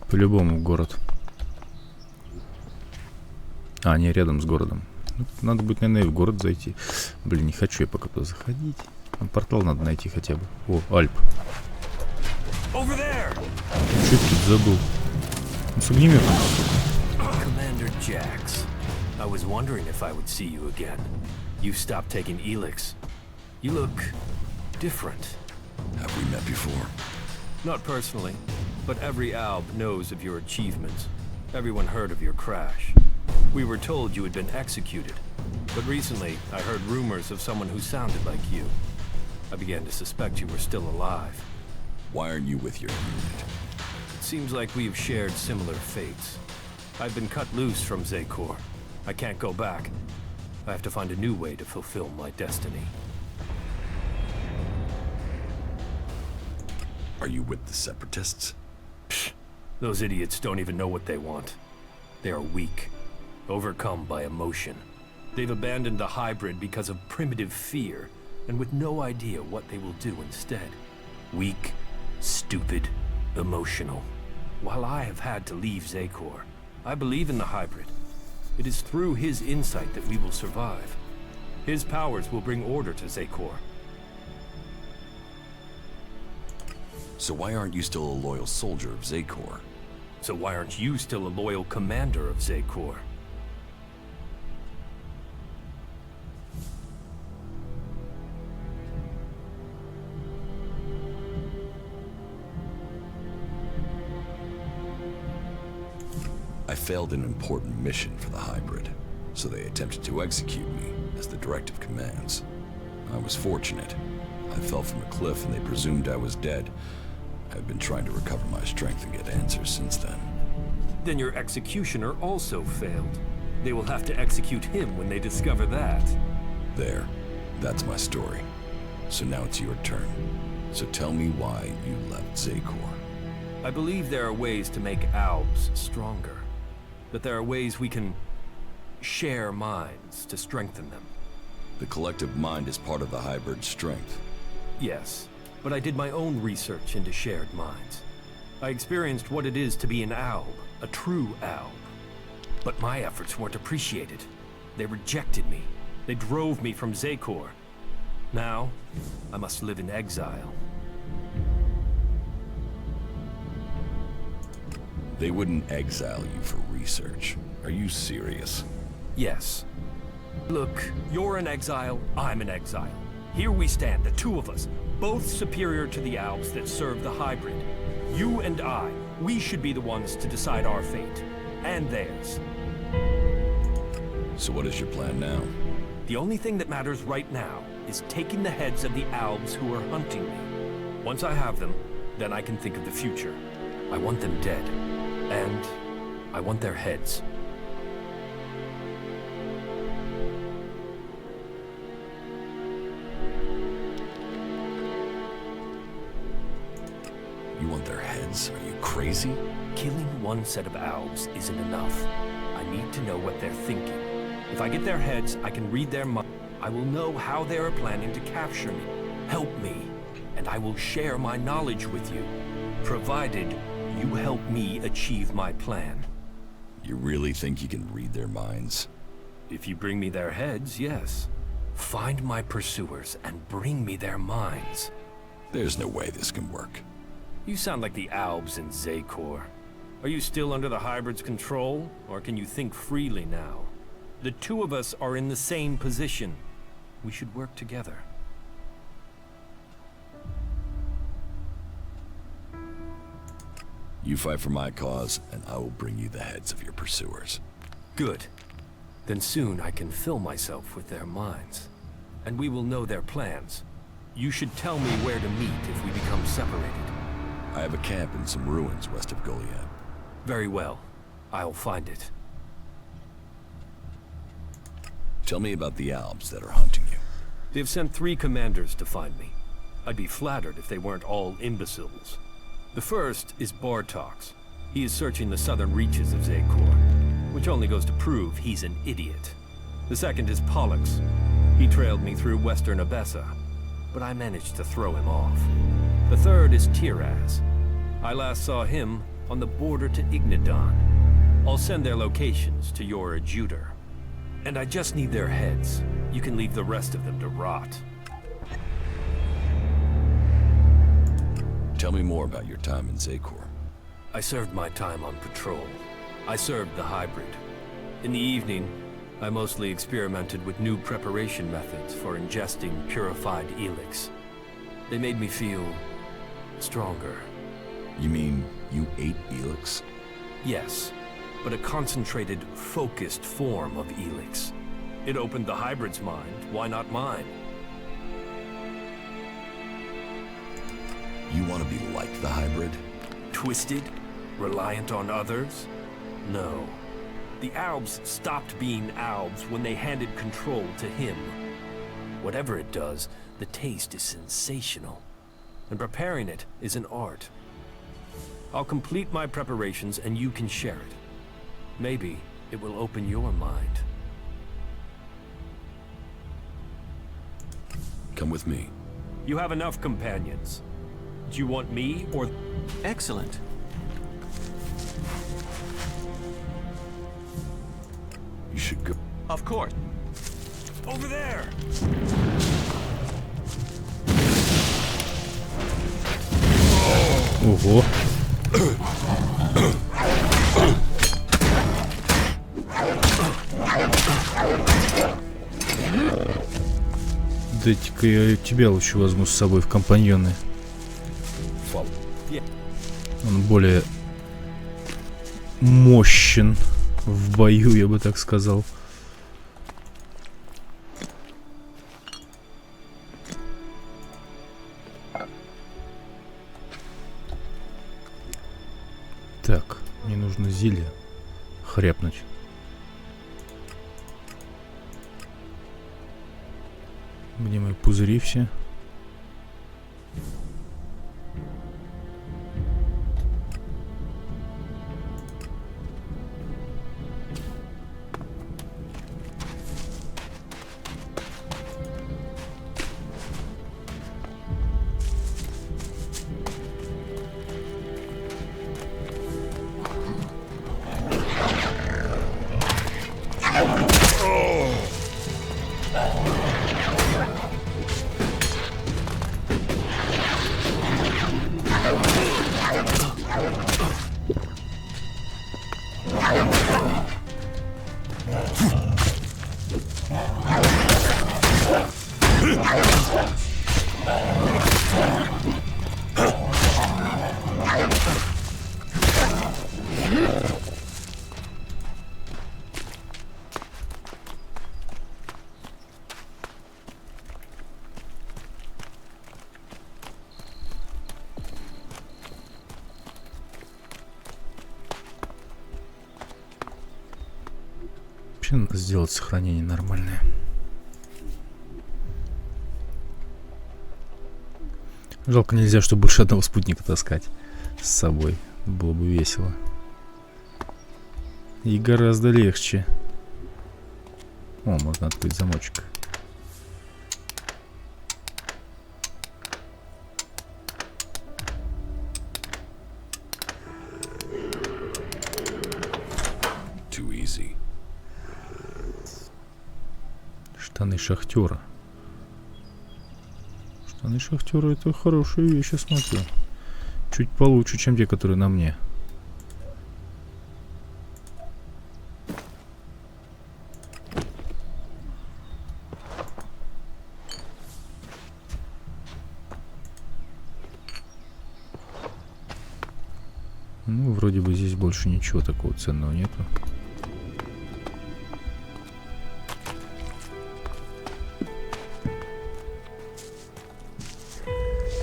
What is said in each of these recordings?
По-любому в город. А, не, рядом с городом. Ну, надо будет, наверное, и в город зайти. Блин, не хочу я пока туда заходить. Там портал надо найти хотя бы. О, Альп. Чё я тут забыл? Ну, с огнеметом. Commander Jax, I was wondering if I would see you again. You stopped taking ELEX. You look different. Have we met before? Not personally, but every Alb knows of your achievements. Everyone heard of your crash. We were told you had been executed, but recently I heard rumors of someone who sounded like you. I began to suspect you were still alive. Why aren't you with your unit? It seems like we have shared similar fates. I've been cut loose from Zekor. I can't go back. I have to find a new way to fulfill my destiny. Are you with the Separatists? Psh, those idiots don't even know what they want. They are weak, overcome by emotion. They've abandoned the hybrid because of primitive fear, and with no idea what they will do instead. Weak, stupid, emotional. While I have had to leave Zekor, I believe in the hybrid. It is through his insight that we will survive. His powers will bring order to Zekor. So why aren't you still a loyal soldier of Zekor? So why aren't you still a loyal commander of Zekor? I failed an important mission for the hybrid, so they attempted to execute me, as the directive commands. I was fortunate. I fell from a cliff and they presumed I was dead. I've been trying to recover my strength and get answers since then. Then your executioner also failed. They will have to execute him when they discover that. There. That's my story. So now it's your turn. So tell me why you left Zekor. I believe there are ways to make Albs stronger. That there are ways we can share minds to strengthen them. The collective mind is part of the hybrid's strength. Yes, but I did my own research into shared minds. I experienced what it is to be an Alb, a true Alb. But my efforts weren't appreciated. They rejected me. They drove me from Zekor. Now, I must live in exile. They wouldn't exile you for research. Are you serious? Yes. Look, you're in exile, I'm in exile. Here we stand, the two of us, both superior to the Albs that serve the hybrid. You and I, we should be the ones to decide our fate. And theirs. So what is your plan now? The only thing that matters right now is taking the heads of the Albs who are hunting me. Once I have them, then I can think of the future. I want them dead. And I want their heads. You want their heads? Are you crazy? Killing one set of Albs isn't enough. I need to know what they're thinking. If I get their heads, I can read their mind. I will know how they are planning to capture me. Help me, and I will share my knowledge with you, provided you help me achieve my plan. You really think you can read their minds? If you bring me their heads, yes. Find my pursuers and bring me their minds. There's no way this can work. You sound like the Albs in Zekor. Are you still under the hybrid's control, or can you think freely now? The two of us are in the same position. We should work together. You fight for my cause, and I will bring you the heads of your pursuers. Good. Then soon I can fill myself with their minds. And we will know their plans. You should tell me where to meet if we become separated. I have a camp in some ruins west of Goliad. Very well. I'll find it. Tell me about the Albs that are hunting you. They've sent 3 commanders to find me. I'd be flattered if they weren't all imbeciles. The first is Bartox. He is searching the southern reaches of Zekor, which only goes to prove he's an idiot. The second is Pollux. He trailed me through western Abessa, but I managed to throw him off. The third is Tiraz. I last saw him on the border to Ignadon. I'll send their locations to your adjutor. And I just need their heads. You can leave the rest of them to rot. Tell me more about your time in Zakor. I served my time on patrol. I served the hybrid. In the evening, I mostly experimented with new preparation methods for ingesting purified ELEX. They made me feel stronger. You mean you ate ELEX? Yes, but a concentrated, focused form of ELEX. It opened the hybrid's mind, why not mine? You want to be like the hybrid? Twisted? Reliant on others? No. The Albs stopped being Albs when they handed control to him. Whatever it does, the taste is sensational. And preparing it is an art. I'll complete my preparations and you can share it. Maybe it will open your mind. Come with me. You have enough companions. Do you want me or... Excellent. You should go. Of course. Over there! Ого. Дайте-ка я тебя лучше возьму с собой в компаньоны. Он более мощен в бою, я бы так сказал. Так, мне нужно зелье хряпнуть. Где мои пузыри все? Надо сделать сохранение нормальное. Жалко, нельзя, чтобы больше одного спутника таскать с собой. Было бы весело. И гораздо легче. О, можно открыть замочек. Too easy. Штаны шахтера. Штаны шахтера — это хорошая вещь, я смотрю. Чуть получше, чем те, которые на мне. Ну, вроде бы здесь больше ничего такого ценного нету.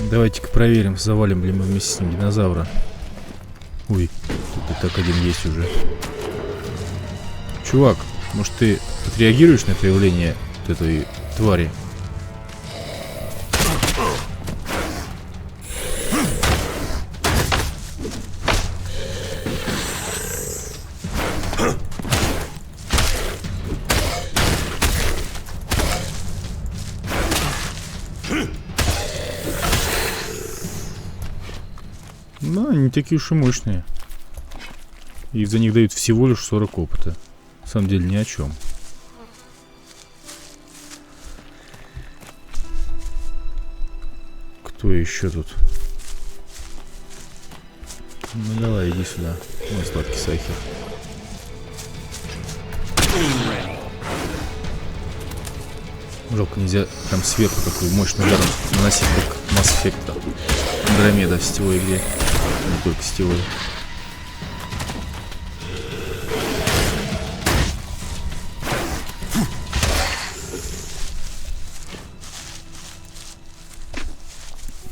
Давайте-ка проверим, завалим ли мы вместе с ним динозавра. Ой, тут и так один есть уже. Чувак, может ты отреагируешь на появление вот этой твари? Да, не такие уж и мощные. И за них дают всего лишь 40 опыта. На самом деле ни о чем. Кто еще тут? Ну давай, иди сюда. Мой сладкий сахар. Жалко, нельзя там сверху такой мощный удар наносить, как Mass Effect. Андромеда в сетевой игре. Не только сетевой.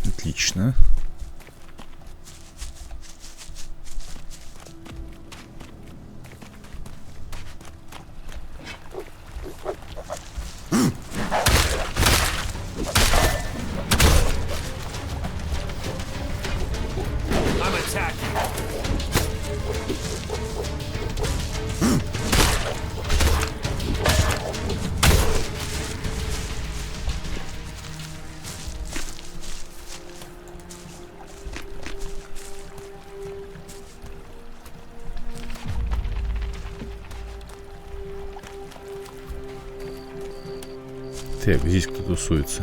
Отлично. Так, здесь кто тусуется.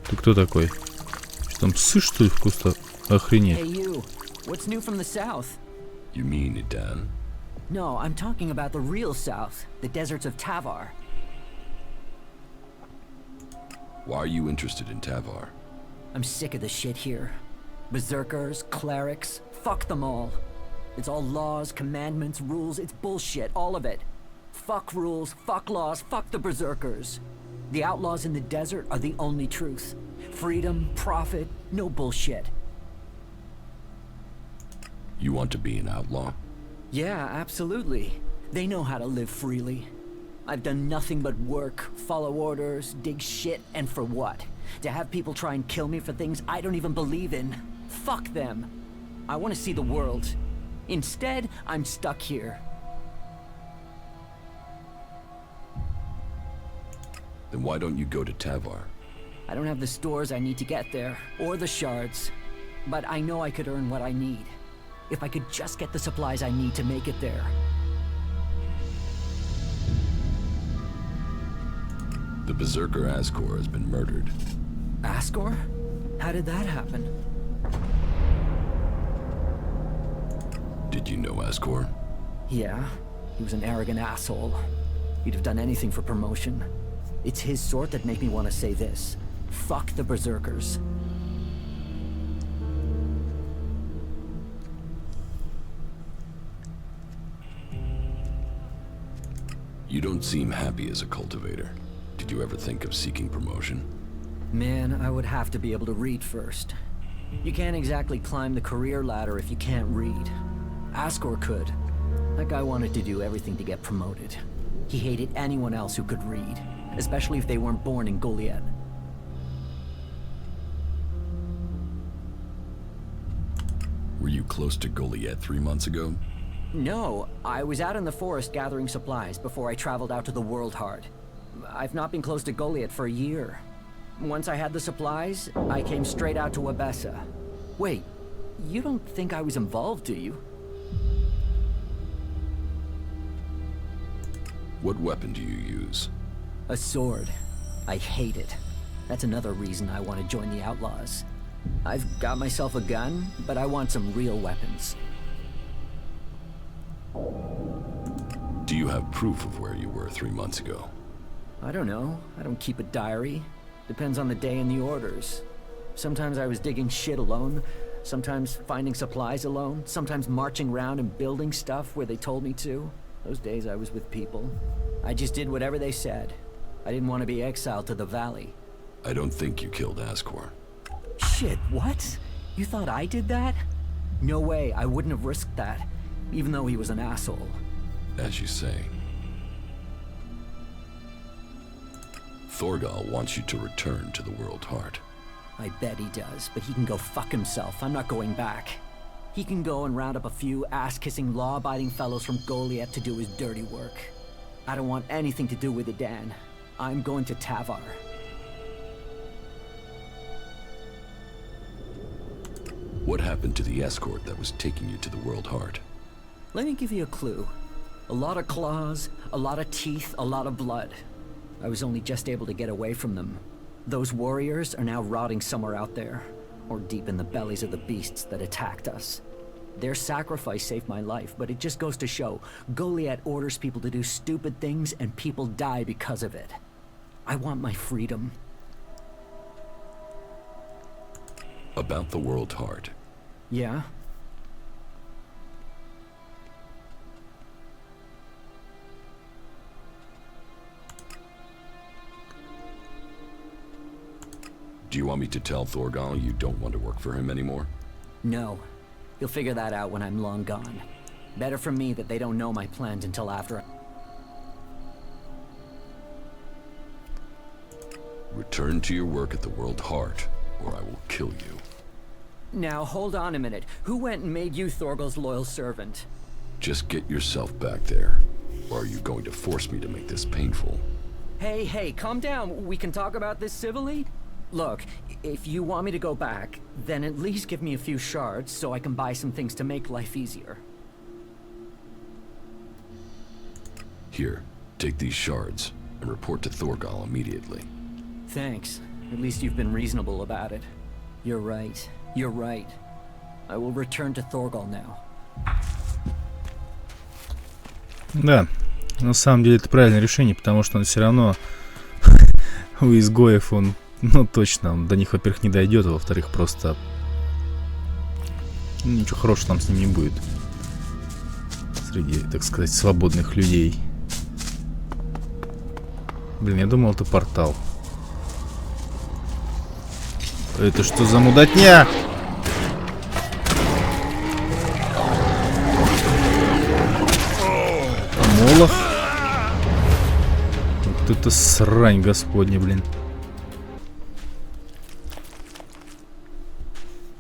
Ты кто такой? Что там, псы, что ли, в кустах? Охренеть. Hey you, what's new from the south? You mean Edan? No, I'm talking about the real south, the deserts of Tavar. Why are you interested in Tavar? I'm sick of the shit here. Berserkers, clerics, fuck them all. It's all laws, commandments, rules, it's bullshit, all of it. Fuck rules, fuck laws, fuck the berserkers. The outlaws in the desert are the only truth. Freedom, profit, no bullshit. You want to be an outlaw? Yeah, absolutely. They know how to live freely. I've done nothing but work, follow orders, dig shit, and for what? To have people try and kill me for things I don't even believe in. Fuck them. I want to see the world. Instead, I'm stuck here. Then why don't you go to Tavar? I don't have the stores I need to get there, or the shards. But I know I could earn what I need. If I could just get the supplies I need to make it there. The Berserker Ascor has been murdered. Ascor? How did that happen? Did you know Ascor? Yeah, he was an arrogant asshole. He'd have done anything for promotion. It's his sort that make me want to say this. Fuck the Berserkers. You don't seem happy as a cultivator. Did you ever think of seeking promotion? Man, I would have to be able to read first. You can't exactly climb the career ladder if you can't read. Ascor could. That guy wanted to do everything to get promoted. He hated anyone else who could read, especially if they weren't born in Goliath. Were you close to Goliath 3 months ago? No, I was out in the forest gathering supplies before I traveled out to the World Heart. I've not been close to Goliath for a year. Once I had the supplies, I came straight out to Abessa. Wait, you don't think I was involved, do you? What weapon do you use? A sword. I hate it. That's another reason I want to join the Outlaws. I've got myself a gun, but I want some real weapons. Do you have proof of where you were 3 months ago? I don't know. I don't keep a diary. Depends on the day and the orders. Sometimes I was digging shit alone, sometimes finding supplies alone, sometimes marching around and building stuff where they told me to. Those days I was with people. I just did whatever they said. I didn't want to be exiled to the valley. I don't think you killed Ascor. Shit, what? You thought I did that? No way, I wouldn't have risked that, even though he was an asshole. As you say. Thorgal wants you to return to the World Heart. I bet he does, but he can go fuck himself. I'm not going back. He can go and round up a few ass-kissing, law-abiding fellows from Goliath to do his dirty work. I don't want anything to do with it, Dan. I'm going to Tavar. What happened to the escort that was taking you to the World Heart? Let me give you a clue. A lot of claws, a lot of teeth, a lot of blood. I was only just able to get away from them. Those warriors are now rotting somewhere out there, or deep in the bellies of the beasts that attacked us. Their sacrifice saved my life, but it just goes to show, Goliath orders people to do stupid things and people die because of it. I want my freedom. About the World Heart. Yeah? Do you want me to tell Thorgal you don't want to work for him anymore? No. He'll figure that out when I'm long gone. Better for me that they don't know my plans until after. Return to your work at the World Heart, or I will kill you. Now, hold on a minute. Who went and made you Thorgal's loyal servant? Just get yourself back there. Or are you going to force me to make this painful? Hey, calm down. We can talk about this civilly? Look, if you want me to go back, then at least give me a few shards so I can buy some things to make life easier. Here, take these shards, and report to Thorgal immediately. Thanks. At least you've been reasonable about it. You're right. You're right. I will return to Thorgal now. Да, на самом деле это правильное решение, потому что он все равно у изгоев он, ну точно, он до них, во-первых, не дойдет, а во-вторых, просто ничего хорошего там с ним не будет. Среди, так сказать, свободных людей. Блин, я думал, это портал. Это что за мудотня? Молох. Вот это срань господня, блин.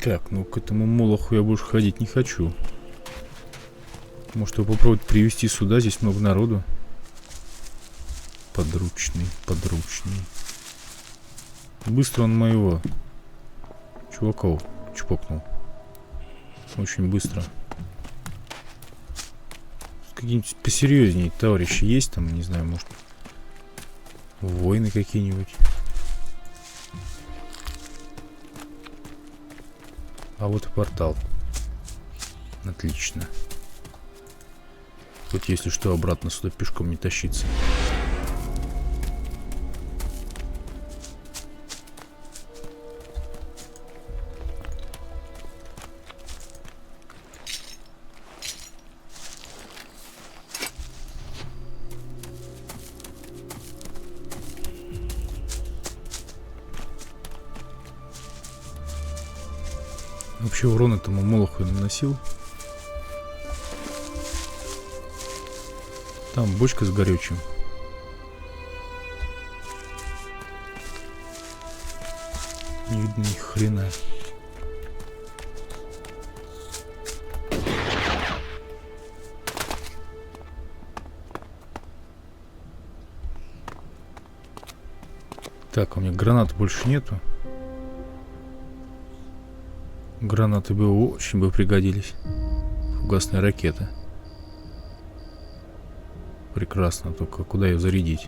Так, ну к этому молоху я больше ходить не хочу. Может его попробовать привести сюда, здесь много народу. Подручный. Быстро он моего чуваков чпокнул. Очень быстро. Какие-нибудь посерьезнее товарищи есть там, не знаю, может, воины какие-нибудь. А вот и портал. Отлично. Хоть если что, обратно сюда пешком не тащиться. Вообще урон этому молоху я наносил. Там бочка с горючим. Не видно ни хрена. Так, у меня гранат больше нету. Гранаты бы очень бы пригодились. Фугасная ракета. Прекрасно, только куда ее зарядить?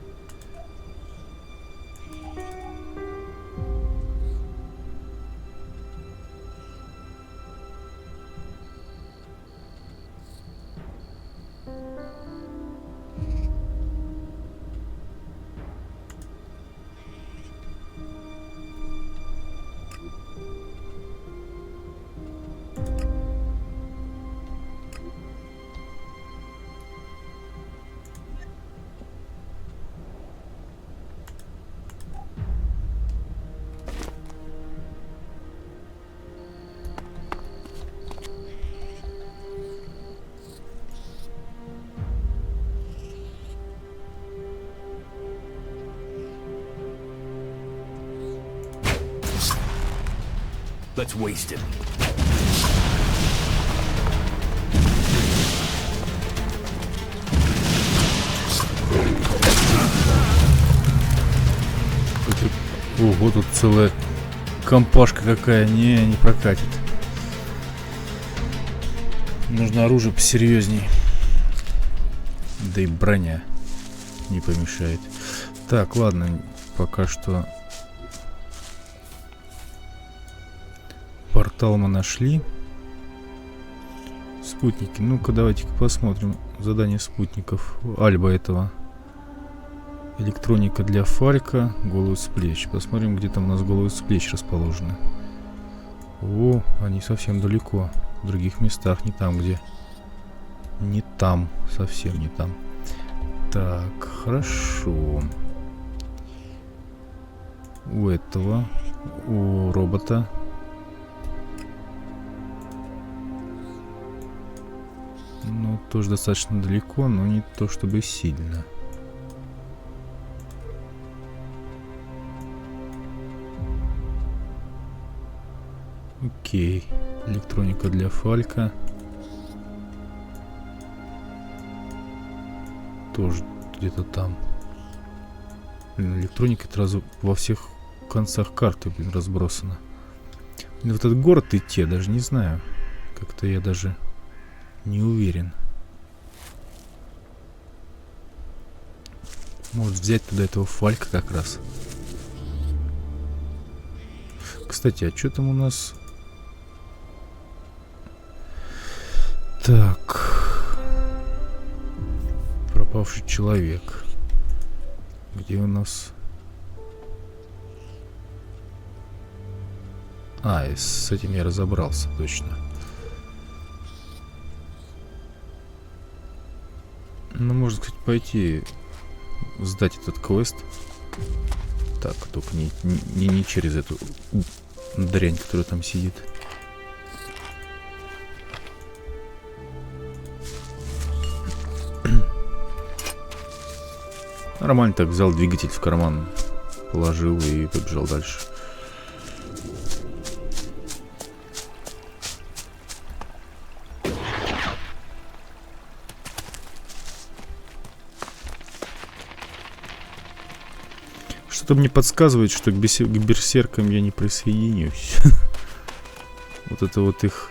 Let's waste it. Ого, тут целая компашка какая. Не прокатит. Нужно оружие посерьезней. Да и броня не помешает. Так, ладно, пока что портал мы нашли. Спутники. Ну-ка, давайте-ка посмотрим задание спутников. Альба этого. Электроника для Фалька. Головы с плеч. Посмотрим, где там у нас головы с плеч расположены. О, они совсем далеко. В других местах, не там, где... Не там. Совсем не там. Так, хорошо. У этого... У робота... Ну, тоже достаточно далеко, но не то чтобы сильно. Окей. Электроника для Фалька. Тоже где-то там. Блин, электроника сразу во всех концах карты, блин, разбросана. Блин, в этот город идти, я даже не знаю. Как-то я даже не уверен. Может взять туда этого Фалька как раз. Кстати, а что там у нас? Так. Пропавший человек. Где у нас? А, и с этим я разобрался, точно. Ну, можно, кстати, пойти сдать этот квест. Так, только не через эту дрянь, которая там сидит. Нормально так, взял двигатель в карман, положил и побежал дальше. Что-то мне подсказывает, что к берсеркам я не присоединюсь. Вот это вот их...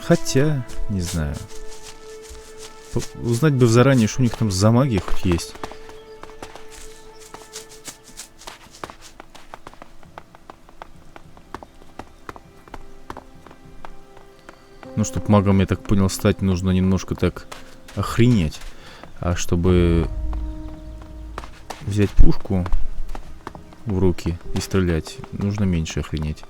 Хотя, не знаю. Узнать бы заранее, что у них там за магия хоть есть. Ну, чтобы магом, я так понял, стать, нужно немножко так охренеть. А чтобы взять пушку в руки и стрелять, нужно меньше охренеть.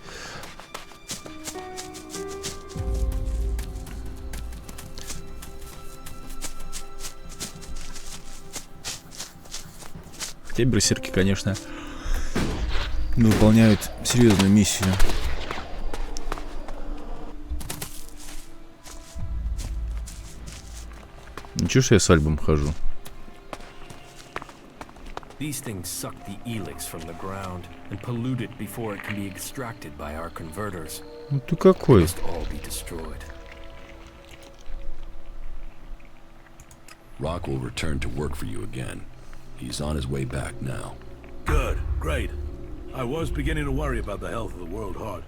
Хотя берсерки, конечно, выполняют серьезную миссию. Ничего, что я с альбом хожу. These things suck the ELEX from the ground and pollute it before it can be extracted by our converters. Ну ты какой? Must all be destroyed. Rock will return to work for you again. He's on his way back now. Good, great. I was beginning to worry about the health of the World Heart.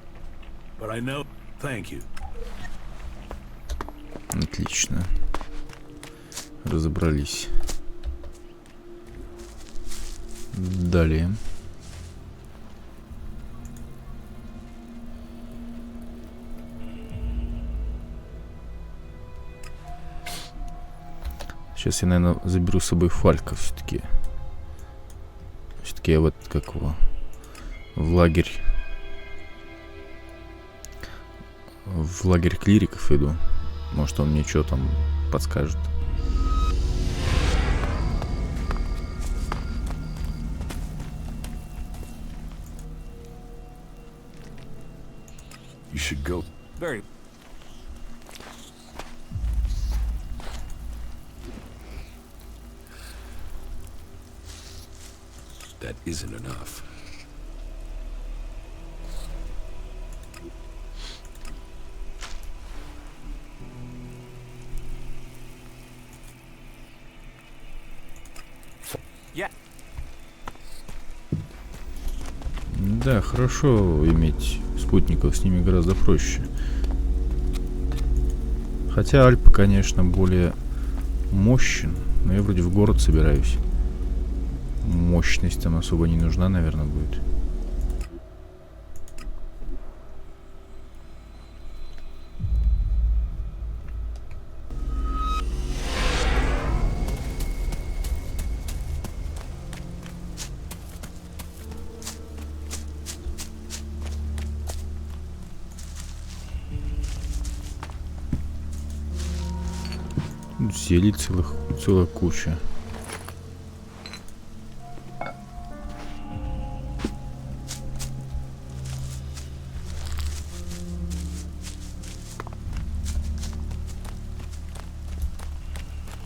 But I know... Thank you. Отлично. Разобрались. Далее. Сейчас я, наверное, заберу с собой Фалька все-таки. Все-таки я вот как его в лагерь клириков иду. Может, он мне что там подскажет. You should go. Very. That isn't enough. Yeah. Да, хорошо иметь спутников, с ними гораздо проще. Хотя Альпы, конечно, более мощен. Но я вроде в город собираюсь. Мощность там особо не нужна, наверное, будет. Зелий целая куча.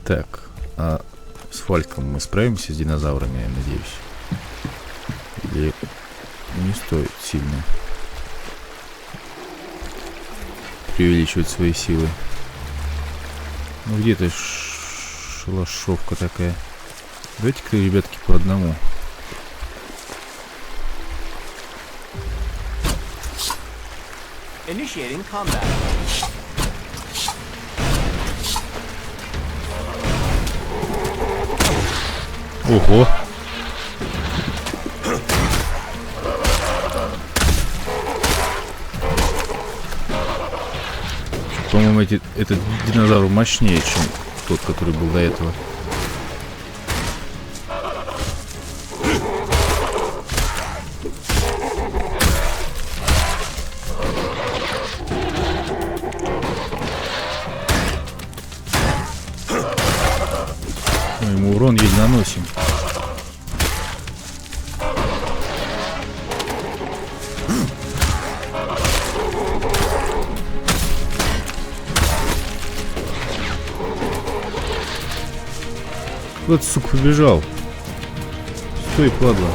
Так, а с Фальком мы справимся с динозаврами, я надеюсь? Или не стоит сильно преувеличивать свои силы? Ну где-то шалашовка такая. Давайте-ка, ребятки, по одному. Initiating combat. Ого! По-моему, этот динозавр мощнее, чем тот, который был до этого. Мы ему урон еле наносим. Вот, сука, побежал. Стой, падла.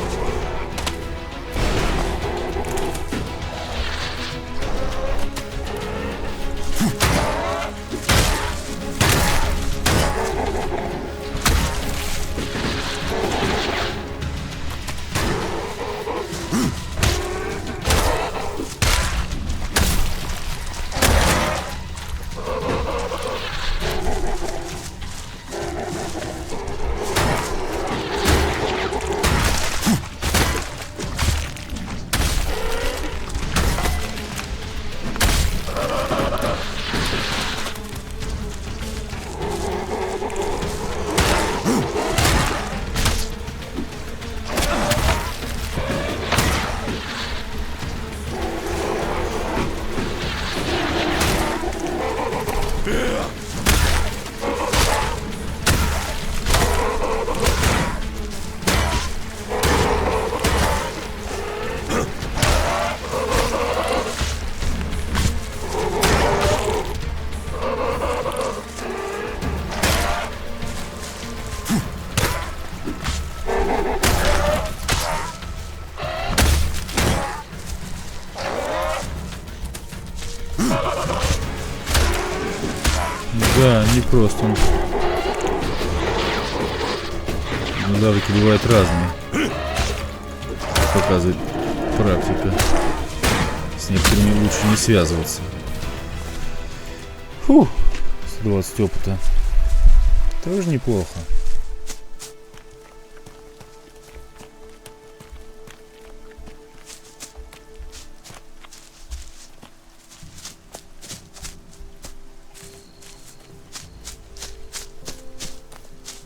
Да, не просто он. Динозаврики бывают разные. Показывает практика. С некоторыми лучше не связываться. Фух, 120 опыта. Тоже неплохо.